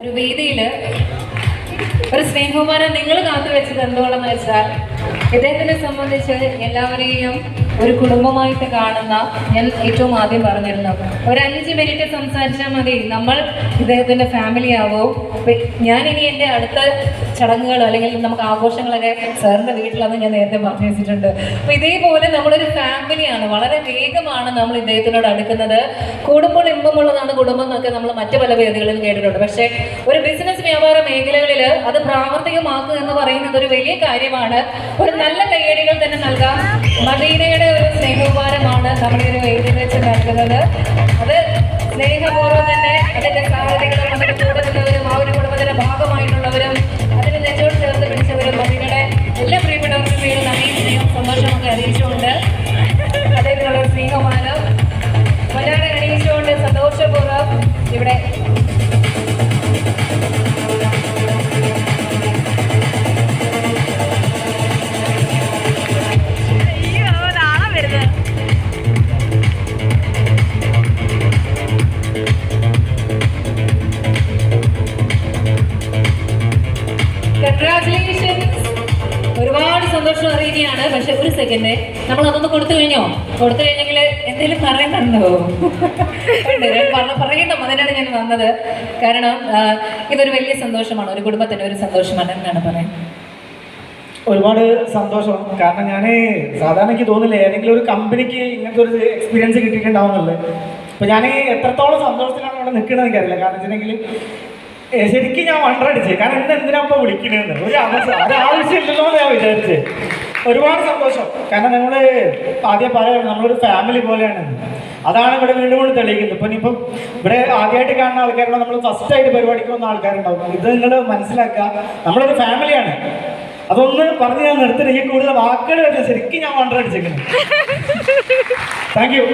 ഒരു വേദിയിൽ ഒരു സ്നേഹകുമാരൻ നിങ്ങൾ കാത്തുവെച്ചത് എന്തുകൊണ്ടെന്ന് വെച്ചാൽ ഇദ്ദേഹത്തിനെ സംബന്ധിച്ച് എല്ലാവരെയും ഒരു കുടുംബമായിട്ട് കാണുന്ന ഞാൻ ഏറ്റവും ആദ്യം പറഞ്ഞിരുന്നു. ഒരു 5 മിനിറ്റ് സംസാരിച്ചാൽ മതി, നമ്മൾ ഇദ്ദേഹത്തിൻ്റെ ഫാമിലി ആവും. ഞാനിനി എൻ്റെ അടുത്ത ചടങ്ങുകൾ അല്ലെങ്കിൽ നമുക്ക് ആഘോഷങ്ങളൊക്കെ സാറിൻ്റെ വീട്ടിലാണെന്ന് ഞാൻ നേരത്തെ പറഞ്ഞു വെച്ചിട്ടുണ്ട്. അപ്പോൾ ഇതേപോലെ നമ്മളൊരു ഫാമിലിയാണ്, വളരെ വേഗമാണ് നമ്മൾ ഇദ്ദേഹത്തിനോട് അടുക്കുന്നത്. കൂടുമ്പോൾ ഇമ്പമുള്ളതാണ് കുടുംബം എന്നൊക്കെ നമ്മൾ മറ്റു പല വേദികളിൽ കേട്ടിട്ടുണ്ട്. പക്ഷേ ഒരു ബിസിനസ് വ്യാപാര മേഖലകളിൽ അത് പ്രാവർത്തികമാക്കുക എന്ന് പറയുന്നത് ഒരു വലിയ കാര്യമാണ്. ഒരു നല്ല കയ്യടികൾ തന്നെ നൽകാം. മദീനയുടെ ഒരു സ്നേഹോപഹാരമാണ് നമ്മുടെ ഒരു വേദിയിൽ വെച്ച് നൽകുന്നത്. അത് സ്നേഹപൂർവ്വം തന്നെ അതിൻ്റെ സാഹചര്യങ്ങളും അതിൻ്റെ കൂടെ നിന്നവരും ആ ഒരു കുടുംബത്തിൻ്റെ ഭാഗമായിട്ടുള്ളവരും അതിന് നെഞ്ചോട് ചേർത്ത് പിടിച്ചവരും മദീനയുടെ എല്ലാ പ്രിയപ്പെട്ടവർക്കും പേര് നന്ദി സ്നേഹം സന്തോഷമൊക്കെ അറിയിച്ചുകൊണ്ട് അദ്ദേഹത്തിനുള്ള സ്നേഹമാനം മലയാളം അറിയിച്ചുകൊണ്ട് സന്തോഷപൂർവ്വം ഇവിടെ ഒരുപാട് സന്തോഷം അറിയുകയാണ്. പക്ഷെ ഒരു സെക്കൻഡ്, നമ്മൾ അതൊന്ന് കൊടുത്തു കഴിഞ്ഞെങ്കിൽ എന്തെങ്കിലും പറയുന്നുണ്ടോ? പറയുന്നു, അതിനാണ് ഞാൻ വന്നത്. കാരണം ഇതൊരു വലിയ സന്തോഷമാണ്, ഒരു കുടുംബത്തിന് ഒരു സന്തോഷമാണ് എന്നാണ് പറയുന്നത്. ഒരുപാട് സന്തോഷം. കാരണം ഞാൻ സാധാരണ എനിക്ക് തോന്നില്ല ഏതെങ്കിലും ഒരു കമ്പനിക്ക് ഇങ്ങനത്തെ ഒരു എക്സ്പീരിയൻസ് കിട്ടിയിട്ടുണ്ടാവുന്നുള്ളത്. അപ്പോൾ ഞാൻ എത്രത്തോളം സന്തോഷത്തിലാണ് അവിടെ നിൽക്കുന്നത് എനിക്കറിയില്ല. കാരണം വെച്ചിട്ടുണ്ടെങ്കിൽ ശരിക്കും ഞാൻ വണ്ടടിച്ചേ, കാരണം എന്തിനാ ഇപ്പോൾ വിളിക്കണേന്ന് ഒരാവശ്യമില്ലല്ലോ എന്ന് ഞാൻ വിചാരിച്ചേ. ഒരുപാട് സന്തോഷം. കാരണം നമ്മൾ ആദ്യം പറയാം, നമ്മളൊരു ഫാമിലി പോലെയാണ്. അതാണ് ഇവിടെ വീണ്ടും കൊണ്ട് തെളിയിക്കുന്നത്. ഇപ്പം ഇനിയിപ്പം ഇവിടെ ആദ്യമായിട്ട് കാണുന്ന ആൾക്കാരുണ്ടോ, നമ്മൾ ഫസ്റ്റ് ആയിട്ട് പരിപാടിക്ക് വന്ന ആൾക്കാരുണ്ടാവും. ഇത് നിങ്ങൾ മനസ്സിലാക്കുക, നമ്മളൊരു ഫാമിലിയാണ്. അതൊന്ന് പറഞ്ഞ് ഞാൻ നിർത്തുന്നത്. എനിക്ക് കൂടുതൽ വാക്കുകൾ വരുന്നത് ശരിക്കും ഞാൻ വണ്ടടിച്ചേക്കുന്നു. Thank you.